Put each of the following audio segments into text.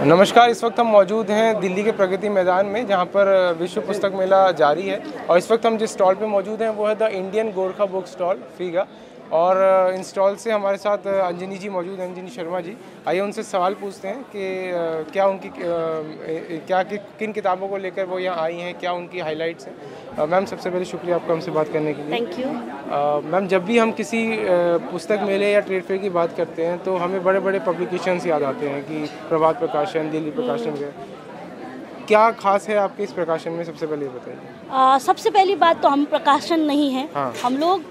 नमस्कार। इस वक्त हम मौजूद हैं दिल्ली के प्रगति मैदान में, जहां पर विश्व पुस्तक मेला जारी है। और इस वक्त हम जिस स्टॉल पे मौजूद हैं वो है the Indian Gorkha book stall फीगा। और इन स्टॉल से हमारे साथ अंजनी जी मौजूद हैं, अंजनी शर्मा जी। आइए उनसे सवाल पूछते हैं कि क्या उनकी किन किताबों को लेकर वो यहाँ आई हैं, क्या उनकी हाइलाइट्स हैं। मैम, सबसे पहले शुक्रिया आपका हमसे बात करने के लिए। Thank you. मैम, जब भी हम किसी पुस्तक मेले या ट्रेड फेयर की बात करते हैं तो हमें बड़े बड़े पब्लिकेशंस याद आते हैं कि प्रभात प्रकाशन, दिल्ली प्रकाशन वगैरह। क्या खास है आपके इस प्रकाशन में, सबसे पहले बताइए। सबसे पहली बात तो हम प्रकाशन नहीं है। हाँ। हम लोग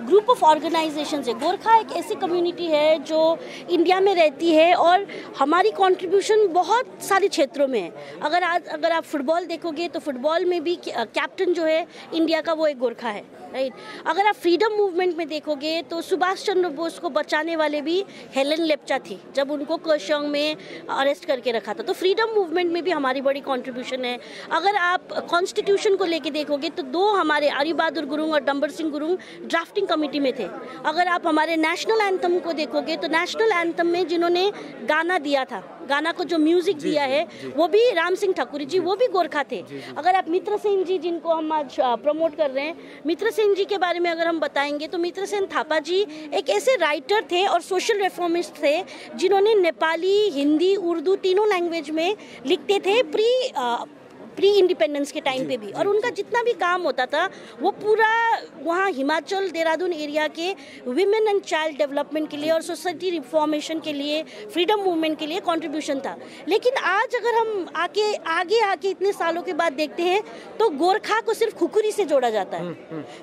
ग्रुप ऑफ ऑर्गेनाइजेशन है। गोरखा एक ऐसी कम्युनिटी है जो इंडिया में रहती है और हमारी कंट्रीब्यूशन बहुत सारे क्षेत्रों में है। अगर आप फुटबॉल देखोगे तो फुटबॉल में भी कैप्टन जो है इंडिया का वो एक गोरखा है, राइट। अगर आप फ्रीडम मूवमेंट में देखोगे तो सुभाष चंद्र बोस को बचाने वाले भी हेलेन लेप्चा थी, जब उनको कर्शंग में अरेस्ट करके रखा था। तो फ्रीडम मूवमेंट में भी हमारी बड़ी कंट्रीब्यूशन है। अगर आप कॉन्स्टिट्यूशन को लेके देखोगे तो दो हमारे आर्य बहादुर गुरुंग और dumber Singh Gurung drafting committee में थे। अगर आप हमारे नेशनल एंथम को देखोगे तो नेशनल एंथम में जिन्होंने गाना दिया था, गाना को जो म्यूजिक दिया है वो भी राम सिंह ठाकुर जी, वो भी गोरखा थे। अगर आप मित्र सेन जी, जिनको हम आज प्रमोट कर रहे हैं, मित्र सेन जी के बारे में अगर हम बताएंगे तो मित्र सेन थापा जी एक ऐसे राइटर थे और सोशल रिफॉर्मिस्ट थे जिन्होंने नेपाली, हिंदी, उर्दू तीनों लैंग्वेज में लिखते थे प्री इंडिपेंडेंस के टाइम पे भी। और उनका जितना भी काम होता था वो पूरा वहाँ हिमाचल, देहरादून एरिया के विमेन एंड चाइल्ड डेवलपमेंट के लिए और सोसाइटी रिफॉर्मेशन के लिए, फ्रीडम मूवमेंट के लिए कंट्रीब्यूशन था। लेकिन आज अगर हम आगे इतने सालों के बाद देखते हैं तो गोरखा को सिर्फ खुकुरी से जोड़ा जाता है,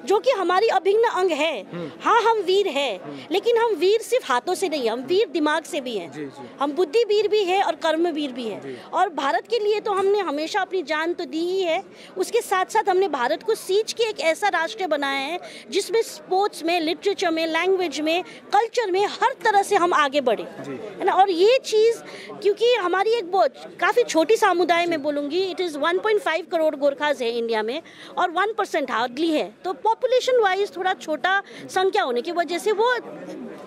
जो कि हमारी अभिन्न अंग है। हाँ, हम वीर है, लेकिन हम वीर सिर्फ हाथों से नहीं, हम वीर दिमाग से भी हैं। हम बुद्धि वीर भी है और कर्म वीर भी है। और भारत के लिए तो हमने हमेशा अपनी जान तो दी ही है, उसके साथ साथ हमने भारत को सींच के एक ऐसा राष्ट्र बनाया है जिसमें स्पोर्ट्स में, लिटरेचर में, लैंग्वेज में, कल्चर में हर तरह से हम आगे बढ़े, है ना। और ये चीज़ क्योंकि हमारी एक बहुत काफ़ी छोटी समुदाय में बोलूँगी, इट इज़ 1.5 करोड़ गोरखाज है इंडिया में और 1% हार्डली है। तो पॉपुलेशन वाइज थोड़ा छोटा संख्या होने की वजह से वो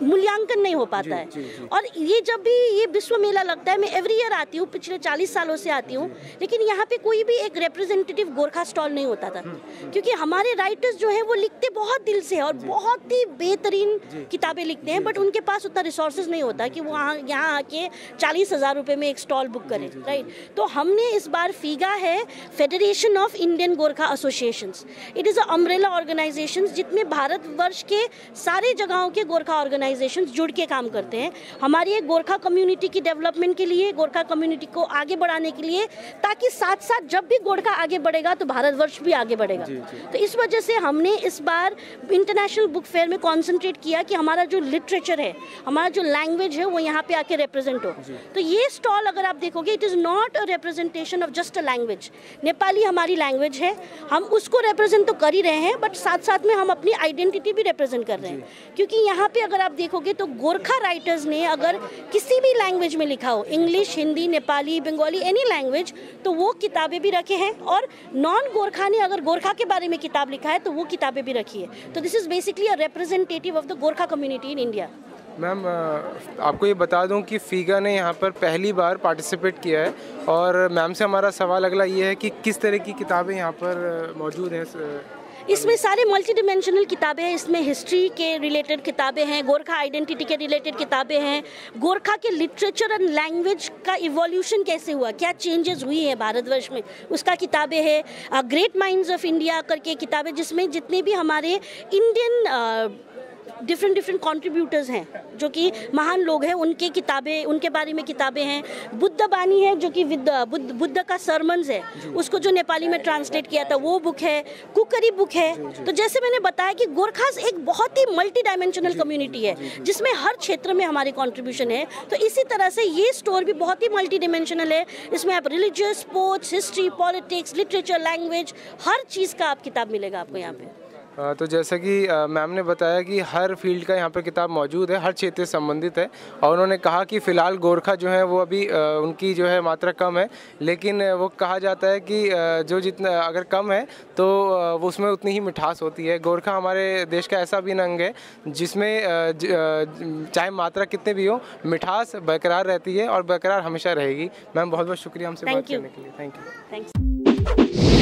मूल्यांकन नहीं हो पाता है। और ये जब भी ये विश्व मेला लगता है, मैं एवरी ईयर आती हूँ, पिछले 40 सालों से आती हूँ, लेकिन यहाँ पे कोई भी एक रिप्रेजेंटेटिव गोरखा स्टॉल नहीं होता था। क्योंकि हमारे राइटर्स जो है वो लिखते बहुत दिल से और बहुत ही बेहतरीन किताबें लिखते हैं, बट उनके पास उतना रिसोर्सेज नहीं होता कि वो यहाँ आके 40,000 रुपये में एक स्टॉल बुक करें, राइट। तो हमने इस बार फीगा है, federation of Indian Gorkha associations. It is a umbrella organisation जिसमें भारतवर्ष के सारे जगहों के गोरखा ऑर्गेनाइजेशन जुड़ के काम करते हैं हमारी एक गोरखा कम्युनिटी की डेवलपमेंट के लिए, गोरखा कम्युनिटी को आगे बढ़ाने के लिए, ताकि साथ साथ जब भी गोरखा आगे बढ़ेगा तो भारतवर्ष भी आगे बढ़ेगा। तो इस वजह से हमने इस बार इंटरनेशनल बुक फेयर में कॉन्सेंट्रेट किया कि हमारा जो लिटरेचर है, हमारा जो लैंग्वेज है वो यहाँ पे आके रिप्रेजेंट हो। तो ये स्टॉल अगर आप देखोगे, it is not a representation of just a language. Nepali हमारी लैंग्वेज है, हम उसको रिप्रेजेंट तो कर ही रहे हैं, बट साथ साथ में हम अपनी आइडेंटिटी भी रिप्रेजेंट कर रहे हैं। क्योंकि यहाँ पे अगर आप देखोगे तो गोरखा राइटर्स ने अगर किसी भी लैंग्वेज में लिखा हो, English, Hindi, Nepali, Bengali, any language, तो वो किताबें भी रखे हैं। और नॉन गोरखा ने अगर गोरखा के बारे में किताब लिखा है तो वो किताबें भी रखी है। तो this is basically a representative of the Gorkha community in India. Ma'am, आपको ये बता दूं कि फीगा ने यहाँ पर पहली बार पार्टिसिपेट किया है। और मैम से हमारा सवाल अगला ये है कि किस तरह की किताबें यहाँ पर मौजूद हैं। इसमें सारे मल्टी डिमेंशनल किताबें हैं। इसमें हिस्ट्री के रिलेटेड किताबें हैं, गोरखा आइडेंटिटी के रिलेटेड किताबें हैं, गोरखा के लिटरेचर एंड लैंग्वेज का इवोल्यूशन कैसे हुआ, क्या चेंजेस हुई है भारतवर्ष में, उसका किताबें हैं। ग्रेट माइंड्स ऑफ इंडिया करके किताबें, जिसमें जितने भी हमारे इंडियन डिफरेंट कंट्रीब्यूटर्स हैं, जो कि महान लोग हैं, उनके किताबें, उनके बारे में किताबें हैं। बुद्ध बानी है, जो कि बुद्ध का सरमन्स है, उसको जो नेपाली में ट्रांसलेट किया था वो बुक है। कुकरी बुक है। तो जैसे मैंने बताया कि गोरखास एक बहुत ही मल्टी डायमेंशनल कम्युनिटी है जिसमें हर क्षेत्र में हमारी कंट्रीब्यूशन है। तो इसी तरह से ये स्टोर भी बहुत ही मल्टी डिमेंशनल है। इसमें आप religious, sports, history, politics, literature, language, हर चीज़ का आप किताब मिलेगा आपको यहाँ पे। तो जैसा कि मैम ने बताया कि हर फील्ड का यहाँ पर किताब मौजूद है, हर क्षेत्र से संबंधित है। और उन्होंने कहा कि फ़िलहाल गोरखा जो है वो अभी उनकी जो है मात्रा कम है, लेकिन वो कहा जाता है कि जो जितना अगर कम है तो वो उसमें उतनी ही मिठास होती है। गोरखा हमारे देश का ऐसा भी अंग है जिसमें चाहे मात्रा कितने भी हो, मिठास बरकरार रहती है और बरकरार हमेशा रहेगी। मैम बहुत बहुत शुक्रिया हमसे बात करने के लिए। Thank you.